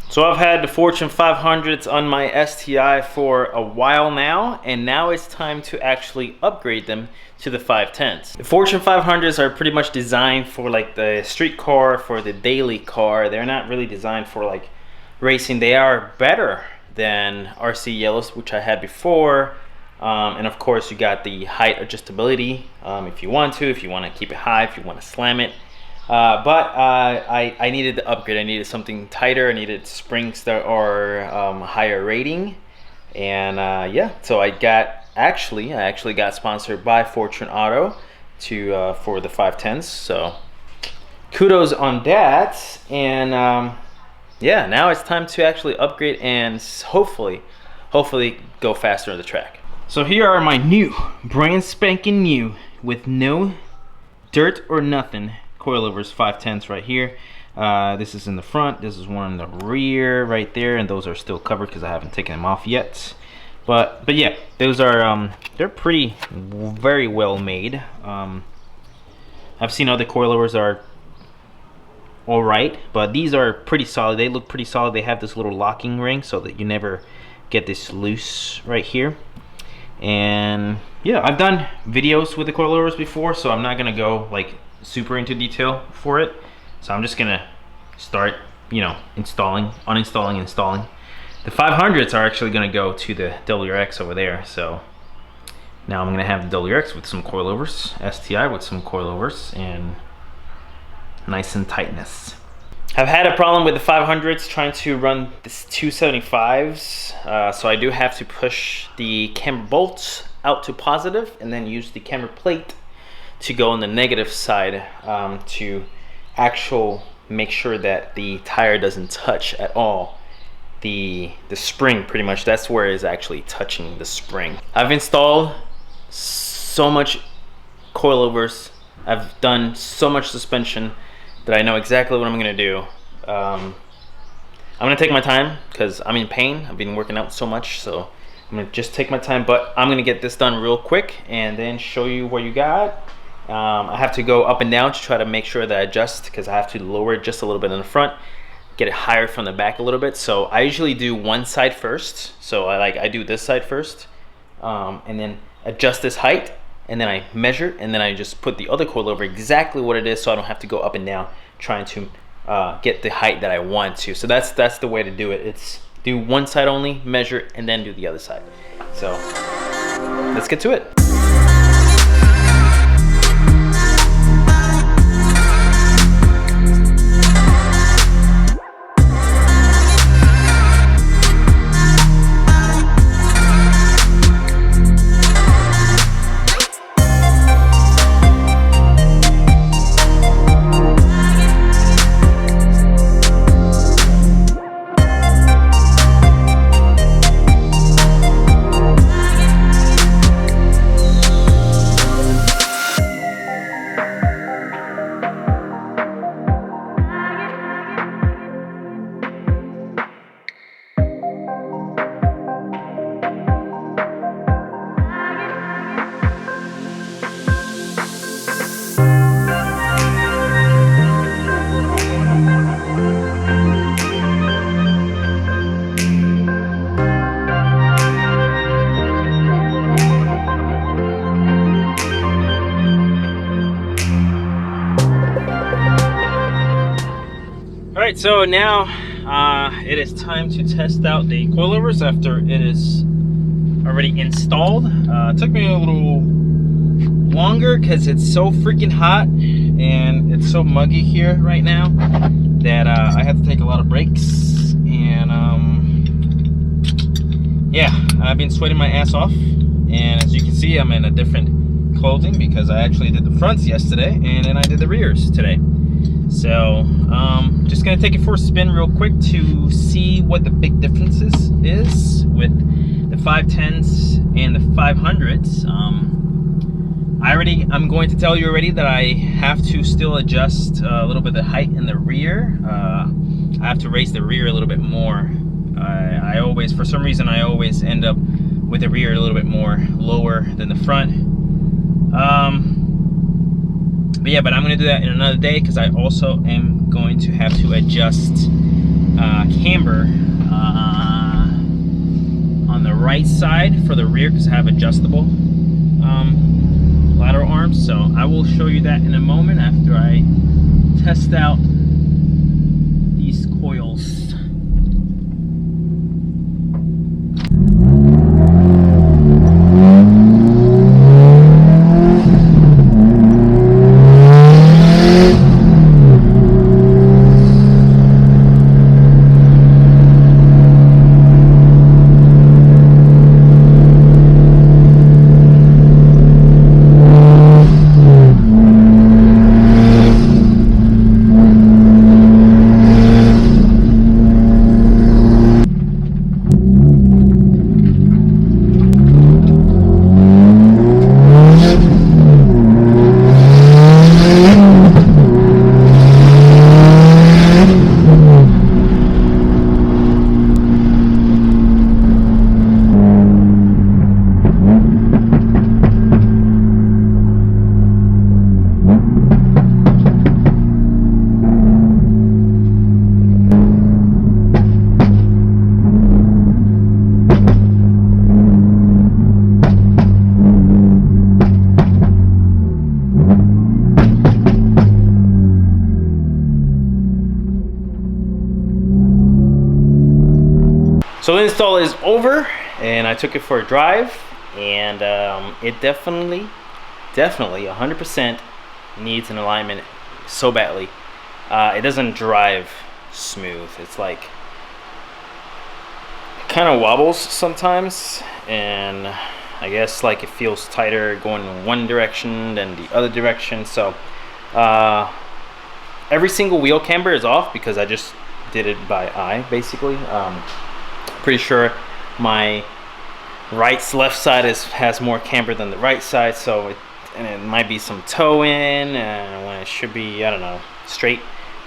So I've had the Fortune 500s on my STI for a while now, and now it's time to actually upgrade them to the 510s. The Fortune 500s are pretty much designed for like the street car, for the daily car. They're not really designed for like racing. They are better than RC Yellows, which I had before. And of course you got the height adjustability if you want to keep it high, if you want to slam it. But I needed the upgrade. I needed something tighter. I needed springs that are higher rating, and yeah. So I actually got sponsored by Fortune Auto for the 510s. So kudos on that. And yeah, now it's time to actually upgrade and hopefully go faster on the track. So here are my new, brand spanking new, with no dirt or nothing, Coilovers 510s right here. This is in the front, this is one in the rear right there, and those are still covered because I haven't taken them off yet. But yeah, those are they're very well made. I've seen other Coilovers are all right, but these are pretty solid. They look pretty solid. They have this little locking ring so that you never get this loose right here. And yeah, I've done videos with the Coilovers before, so I'm not gonna go like super into detail for it. So I'm just gonna start, you know, uninstalling. The 500s are actually gonna go to the WRX over there. So now I'm gonna have the WRX with some Coilovers, STI with some Coilovers, and nice and tightness. I've had a problem with the 500s trying to run this 275s, so I do have to push the camber bolts out to positive and then use the camber plate to go on the negative side to make sure that the tire doesn't touch at all the spring. Pretty much that's where it's actually touching the spring. I've installed so much coilovers, I've done so much suspension that I know exactly what I'm gonna do. I'm gonna take my time because I'm in pain. I've been working out so much, so I'm gonna just take my time, but I'm gonna get this done real quick and then show you what you got. I have to go up and down to try to make sure that I adjust, because I have to lower it just a little bit in the front, get it higher from the back a little bit. So I usually do one side first. So I do this side first, and then adjust this height, and then I measure, and then I just put the other coil over exactly what it is, so I don't have to go up and down trying to get the height that I want to. So that's the way to do it. It's do one side only, measure, and then do the other side. So let's get to it. Alright, so now it is time to test out the coilovers after it is already installed. It took me a little longer because it's so freaking hot and it's so muggy here right now that I had to take a lot of breaks. And yeah, I've been sweating my ass off, and as you can see, I'm in a different clothing because I actually did the fronts yesterday and then I did the rears today. So just gonna take it for a spin real quick to see what the big differences is with the 510s and the 500s. I'm going to tell you already that I have to still adjust a little bit of the height in the rear. I have to raise the rear a little bit more. I always, for some reason, I always end up with the rear a little bit more lower than the front. But yeah, but I'm gonna do that in another day because I also am going to have to adjust camber on the right side for the rear, because I have adjustable lateral arms. So I will show you that in a moment after I test out these coils. So the install is over, and I took it for a drive, and it definitely 100% needs an alignment so badly. It doesn't drive smooth. It's like, it kind of wobbles sometimes, and I guess like it feels tighter going in one direction than the other direction. So every single wheel camber is off because I just did it by eye, basically. Pretty sure my left side has more camber than the right side, so it might be some toe in when it should be, I don't know, straight.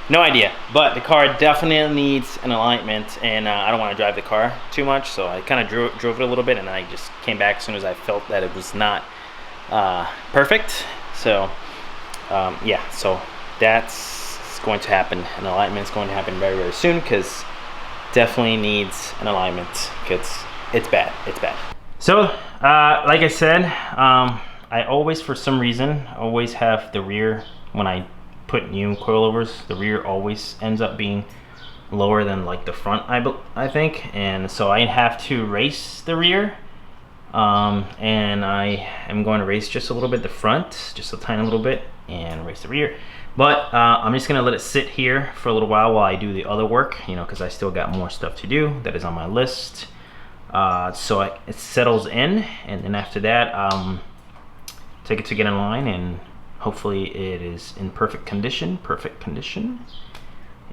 No idea, but the car definitely needs an alignment, and I don't want to drive the car too much, so I kind of drove it a little bit, and I just came back as soon as I felt that it was not perfect. So yeah, so that's going to happen. An alignment is going to happen very, very soon, because definitely needs an alignment, because it's bad. So like I said, I always, for some reason, always have the rear, when I put new coilovers, the rear always ends up being lower than like the front, I think, and so I have to raise the rear, and I am going to raise just a little bit the front, just a tiny little bit, and raise the rear. But I'm just gonna let it sit here for a little while I do the other work, you know, because I still got more stuff to do that is on my list. So it settles in, and then after that, take it to get in line, and hopefully it is in perfect condition,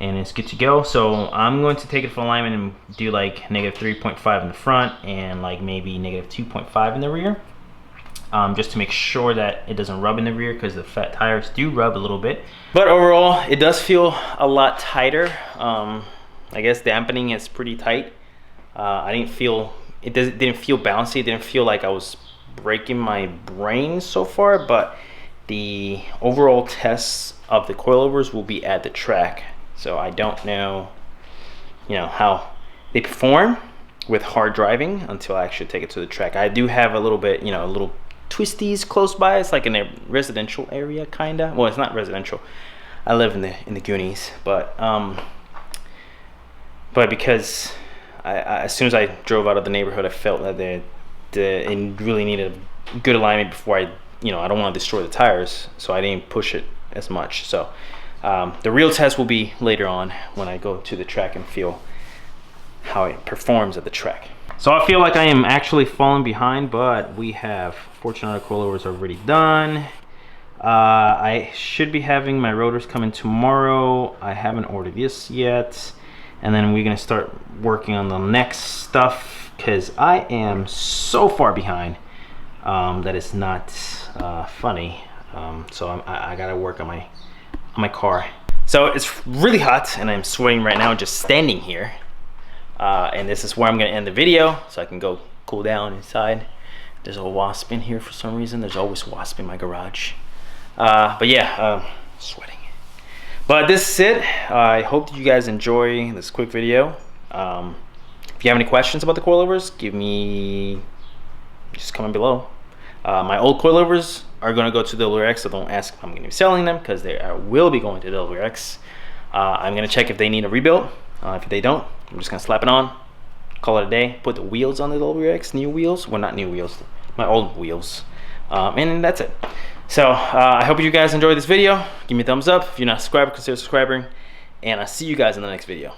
and it's good to go. So I'm going to take it for alignment and do like -3.5 in the front and like maybe -2.5 in the rear. Just to make sure that it doesn't rub in the rear, because the fat tires do rub a little bit. But overall, it does feel a lot tighter. I guess dampening is pretty tight. I didn't feel, it didn't feel bouncy. It didn't feel like I was breaking my brain so far, but the overall tests of the coilovers will be at the track. So I don't know, you know, how they perform with hard driving until I actually take it to the track. I do have a little bit, you know, a little twisties close by. It's like in a residential area, kinda. Well, it's not residential. I live in the Goonies, but because as soon as I drove out of the neighborhood, I felt that it really needed a good alignment before I don't want to destroy the tires, so I didn't push it as much. So the real test will be later on when I go to the track and feel how it performs at the track. So I feel like I am actually falling behind, but we have fortunate coilovers already done. I should be having my rotors coming tomorrow. I haven't ordered this yet, and then we're gonna start working on the next stuff, because I am so far behind that it's not funny. So I gotta work on my car. So it's really hot, and I'm sweating right now just standing here. And this is where I'm gonna end the video, so I can go cool down inside. There's a wasp in here for some reason. There's always wasp in my garage. But yeah, sweating. But this is it. I hope that you guys enjoy this quick video. If you have any questions about the coilovers, just comment below. My old coilovers are going to go to the WRX, so don't ask if I'm going to be selling them, because they will be going to the WRX. I'm going to check if they need a rebuild. If they don't, I'm just going to slap it on, call it a day, put the wheels on the WRX, new wheels. Well, not new wheels, my old wheels. And that's it. So I hope you guys enjoyed this video. Give me a thumbs up. If you're not subscribed, consider subscribing. And I'll see you guys in the next video.